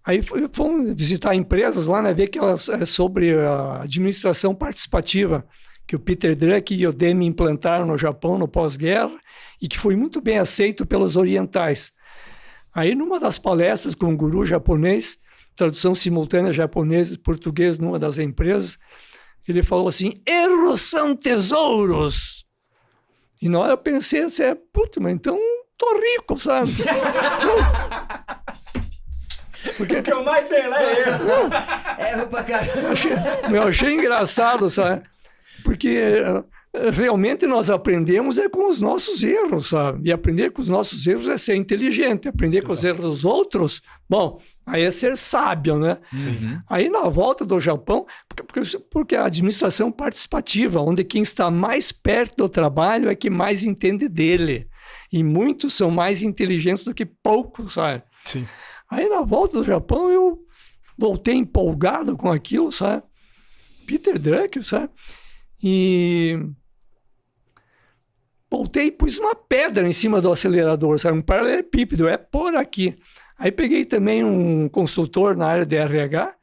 Aí fomos visitar empresas lá, né, ver que elas é sobre a administração participativa, que o Peter Drucker e o Demi implantaram no Japão no pós-guerra e que foi muito bem aceito pelos orientais. Aí, numa das palestras com um guru japonês, tradução simultânea japonês e português numa das empresas, ele falou assim, erros são tesouros. E na hora eu pensei assim, puta, mas então tô rico, sabe? Porque o que eu mais tenho lá é erro. Erro pra caramba. Eu achei engraçado, sabe? Porque realmente nós aprendemos com os nossos erros, sabe? E aprender com os nossos erros é ser inteligente. Aprender com os erros dos outros, bom, aí é ser sábio, né? Uhum. Aí na volta do Japão, porque a administração participativa, onde quem está mais perto do trabalho é que mais entende dele. E muitos são mais inteligentes do que poucos, sabe? Sim. Aí na volta do Japão eu voltei empolgado com aquilo, sabe? Peter Drucker, sabe? E voltei e pus uma pedra em cima do acelerador, sabe? Um paralelepípedo, é por aqui. Aí peguei também um consultor na área de RH,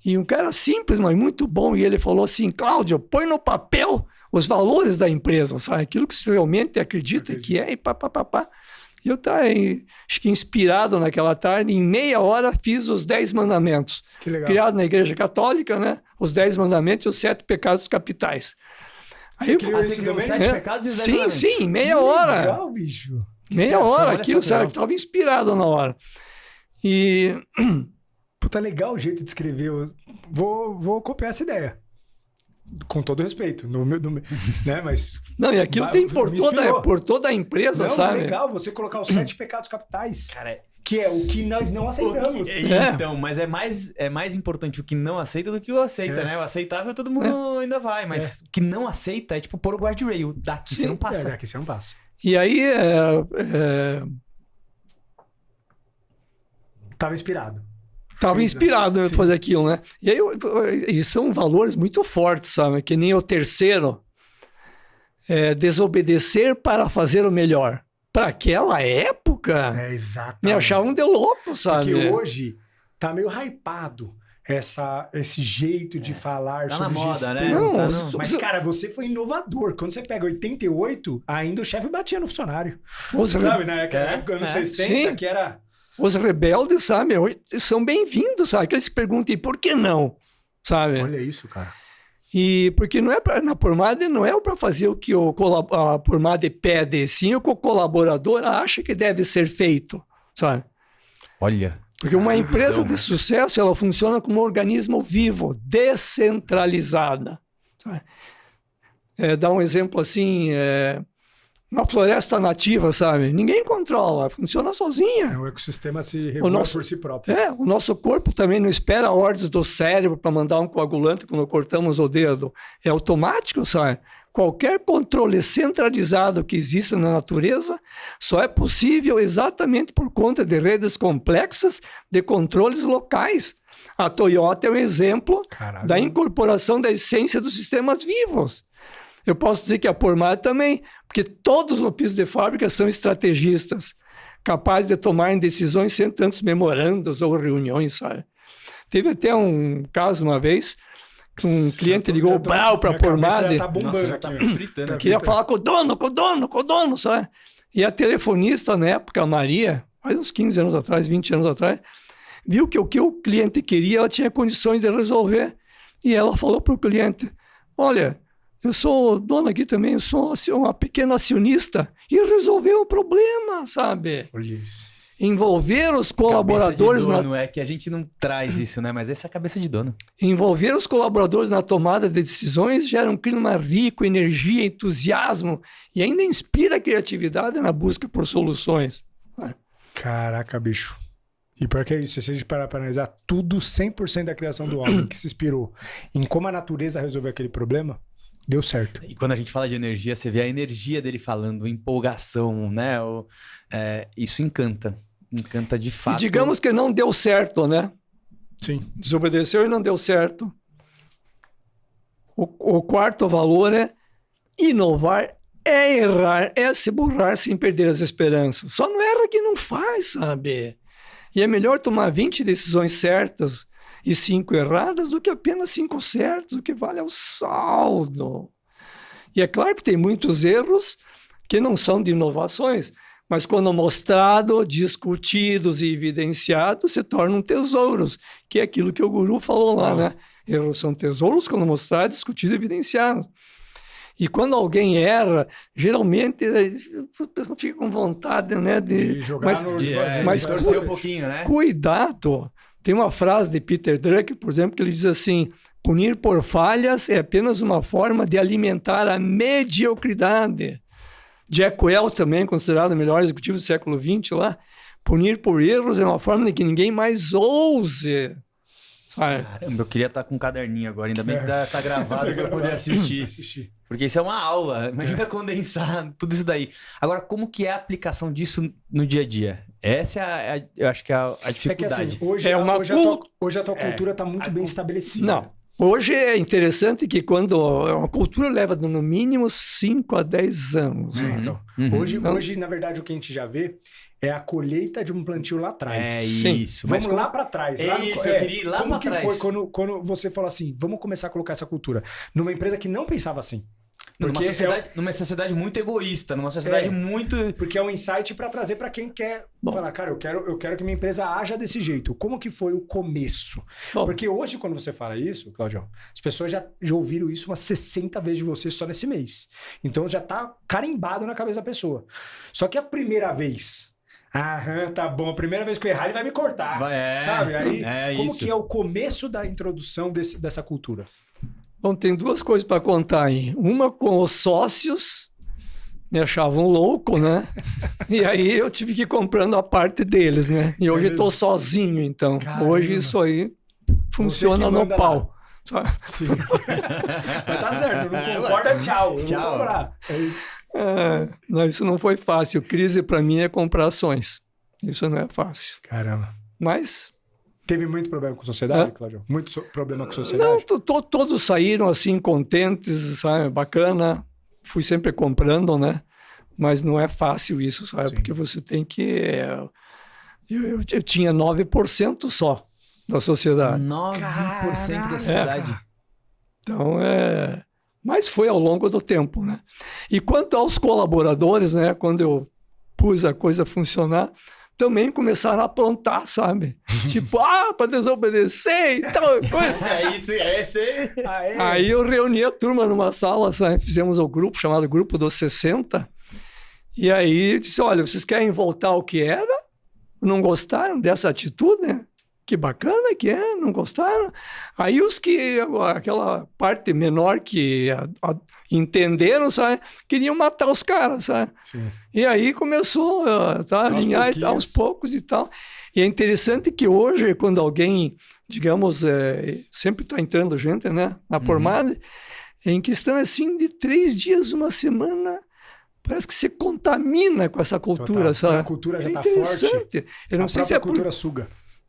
e um cara simples, mas muito bom, e ele falou assim, Cláudio, põe no papel os valores da empresa, sabe? Aquilo que você realmente acredita que é, e pá. E eu estava, acho que inspirado naquela tarde, em meia hora fiz os 10 mandamentos. Que legal. Criado na Igreja Católica, né? Os 10 mandamentos e os 7 pecados capitais. Você criou isso criou também? os 7 pecados e os 10 mandamentos. Sim, meia hora. Legal, bicho. Meia hora, olha aquilo, só, sabe? legal. Estava inspirado na hora. E Puta, legal o jeito de escrever. Eu vou copiar essa ideia. Com todo respeito. Né? Mas. não, e aquilo tem por me inspirou. toda a empresa, Não, sabe? é legal você colocar os 7 pecados capitais. Cara, Que é o que nós não aceitamos. então, mas é mais importante o que não aceita do que o aceita, né? O aceitável todo mundo ainda vai, mas o que não aceita é tipo pôr o guardrail. Daqui você não passa. Aqui você não passa. E aí, Tava inspirado. estava inspirado a Sim. fazer aquilo, né? E aí, e são valores muito fortes, sabe? Que nem o terceiro, desobedecer para fazer o melhor. Para aquela época, É, exatamente. me achavam de louco, sabe? Porque hoje tá meio hypado esse jeito de falar Tá sobre na moda, gestão. né? Não, Tá no- Mas, cara, você foi inovador. Quando você pega 88, ainda o chefe batia no funcionário. Os, Sabe, né? Aquela época, anos 60, Sim. que era... os rebeldes, sabe? Hoje são bem-vindos, sabe? Que eles se perguntam, e por que não? Sabe? Olha isso, cara. E porque não é na Pormade não é para fazer o que a Pormade pede, sim o que o colaborador acha que deve ser feito, sabe? Olha. Porque uma empresa visão, de né? sucesso, ela funciona como um organismo vivo, descentralizada. Sabe? Dá um exemplo assim, uma floresta nativa, sabe? Ninguém controla, funciona sozinha. O ecossistema se regula por si próprio. O nosso corpo também não espera ordens do cérebro para mandar um coagulante quando cortamos o dedo. É automático, sabe? Qualquer controle centralizado que exista na natureza só é possível exatamente por conta de redes complexas de controles locais. A Toyota é um exemplo Caralho. da incorporação da essência dos sistemas vivos. Eu posso dizer que a Pormade também, porque todos no piso de fábrica são estrategistas, capazes de tomarem decisões sem tantos memorandos ou reuniões, sabe? Teve até um caso uma vez, que um cliente ligou bravo para a Pormade, Já tá bombando Nossa, já tá aqui. fritando. queria falar com o dono, sabe? E a telefonista, na época, a Maria, faz uns 15 anos atrás, 20 anos atrás, viu que o que o cliente queria, ela tinha condições de resolver. E ela falou para o cliente, olha, eu sou dona aqui também, eu sou uma pequena acionista. E resolveu o problema, sabe? Olha isso. Envolver os colaboradores Não é que a gente não traz isso, né? Mas essa é a cabeça de dono. Envolver os colaboradores na tomada de decisões gera um clima rico, energia, entusiasmo e ainda inspira a criatividade na busca por soluções. Caraca, bicho. E pior que é isso, se a gente parar para analisar tudo 100% da criação do homem que se inspirou em como a natureza resolveu aquele problema, deu certo. E quando a gente fala de energia, você vê a energia dele falando, empolgação, né? Isso encanta. Encanta de fato. E digamos que não deu certo, né? Sim. Desobedeceu e não deu certo. O quarto valor é inovar, é errar, é se borrar sem perder as esperanças. Só não erra quem não faz, sabe? E é melhor tomar 20 decisões certas e 5 erradas do que apenas 5 certas, o que vale é o saldo. E é claro que tem muitos erros que não são de inovações, mas quando mostrado, discutidos e evidenciados, se tornam tesouros, que é aquilo que o guru falou lá, né? Erros são tesouros quando mostrados, discutidos e evidenciados. E quando alguém erra, geralmente a pessoa fica com vontade, né, de jogar mas torcer um pouquinho, né? Cuidado. Tem uma frase de Peter Drucker, por exemplo, que ele diz assim: punir por falhas é apenas uma forma de alimentar a mediocridade. Jack Welch, também considerado o melhor executivo do século XX lá, punir por erros é uma forma de que ninguém mais ouse. Sabe? Caramba, eu queria estar com um caderninho agora, ainda bem que tá gravado para eu poder assistir. Porque isso é uma aula, imagina condensar tudo isso daí. Agora, como que é a aplicação disso no dia a dia? Essa é eu acho que é a dificuldade. É que assim, hoje a tua cultura está muito bem estabelecida. Não. Hoje é interessante que quando uma cultura leva no mínimo 5 a 10 anos. Então, hoje, na verdade, o que a gente já vê é a colheita de um plantio lá atrás. É isso. Vamos lá para trás. É isso, eu queria ir lá para trás. Como que foi quando você falou assim, vamos começar a colocar essa cultura? Numa empresa que não pensava assim. Numa sociedade muito egoísta, numa sociedade muito... Porque é um insight para trazer para quem quer falar, cara, eu quero que minha empresa haja desse jeito. Como que foi o começo? Porque hoje, quando você fala isso, Claudião, as pessoas já ouviram isso umas 60 vezes de você só nesse mês. Então já tá carimbado na cabeça da pessoa. Só que a primeira vez... tá bom. A primeira vez que eu errar, ele vai me cortar. Sabe? Aí, como que é o começo da introdução dessa cultura? Bom, tem 2 coisas para contar aí. Uma com os sócios, me achavam louco, né? E aí eu tive que ir comprando a parte deles, né? E hoje estou sozinho, então. Caramba. Hoje isso aí funciona no pau. Sim. Mas tá certo, não concorda, tchau. Eu vou comprar. É isso. Não, isso não foi fácil. Crise para mim é comprar ações. Isso não é fácil. Caramba. Mas... Teve muito problema com a sociedade, Claudio? Muito problema com a sociedade? Não, todos saíram assim contentes, sabe? Bacana. Fui sempre comprando, né? Mas não é fácil isso, sabe? Sim. Porque você tem que... Eu tinha 9% só da sociedade. 9% da sociedade? Então, mas foi ao longo do tempo, né? E quanto aos colaboradores, né? Quando eu pus a coisa funcionar... também começaram a aprontar, sabe? Tipo, para desobedecer e tal coisa. É isso. Aí eu reuni a turma numa sala, sabe? Fizemos o grupo, chamado Grupo dos 60. E aí eu disse, olha, vocês querem voltar ao que era? Não gostaram dessa atitude, né? Que bacana que é, não gostaram? Aí os que, aquela parte menor que entenderam, sabe? Queriam matar os caras, sabe? Sim. E aí começou a alinhar aos poucos e tal. E é interessante que hoje, quando alguém, digamos, sempre está entrando gente, né? Na formada, em questão assim de 3 dias, uma semana... Parece que você contamina com essa cultura, sabe? A cultura já está forte. Eu não sei se a cultura suga.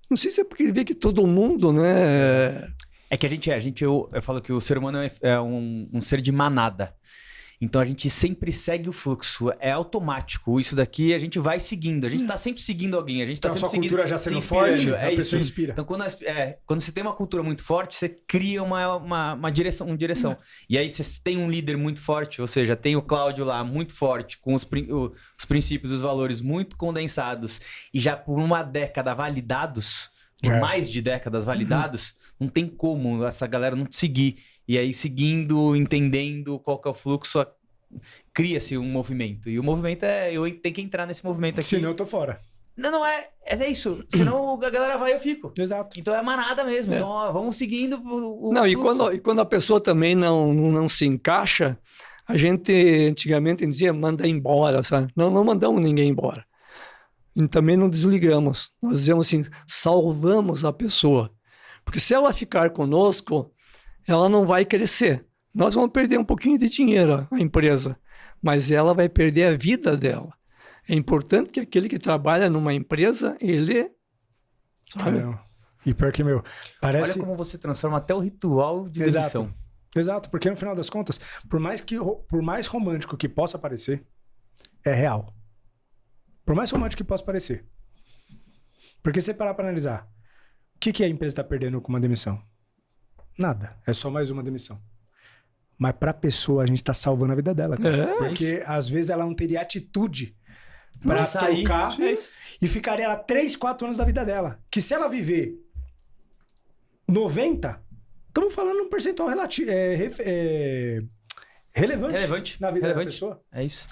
Não sei se é porque ele vê que todo mundo, né... É que eu falo que o ser humano é um ser de manada. Então a gente sempre segue o fluxo, é automático. Isso daqui a gente vai seguindo, a gente está sempre seguindo alguém, a gente está sempre seguindo. A cultura já sendo forte, a pessoa inspira. Então quando você tem uma cultura muito forte, você cria uma direção. E aí você tem um líder muito forte, ou seja, tem o Cláudio lá muito forte, com os princípios, os valores muito condensados e já por uma década validados, por mais de décadas validados, não tem como essa galera não te seguir. E aí, seguindo, entendendo qual que é o fluxo, cria-se um movimento. E o movimento eu tenho que entrar nesse movimento aqui. Senão eu tô fora. Não é isso. Senão a galera vai e eu fico. Exato. Então é manada mesmo. Então vamos seguindo o não, fluxo. E quando a pessoa também não se encaixa, a gente antigamente dizia, manda embora, sabe? Não mandamos ninguém embora. E também não desligamos. Nós dizemos assim, salvamos a pessoa. Porque se ela ficar conosco... ela não vai crescer. Nós vamos perder um pouquinho de dinheiro, a empresa, mas ela vai perder a vida dela. É importante que aquele que trabalha numa empresa, ele... sabe? E pior que, parece... Olha como você transforma até o ritual de demissão. Exato, porque no final das contas, por mais romântico que possa parecer, é real. Por mais romântico que possa parecer. Porque se você parar para analisar, o que a empresa está perdendo com uma demissão? Nada. É só mais uma demissão. Mas para a pessoa, a gente está salvando a vida dela. Porque às vezes ela não teria atitude para trocar e ficaria lá 3, 4 anos da vida dela. Que se ela viver 90, estamos falando um percentual relevante na vida da pessoa. É isso.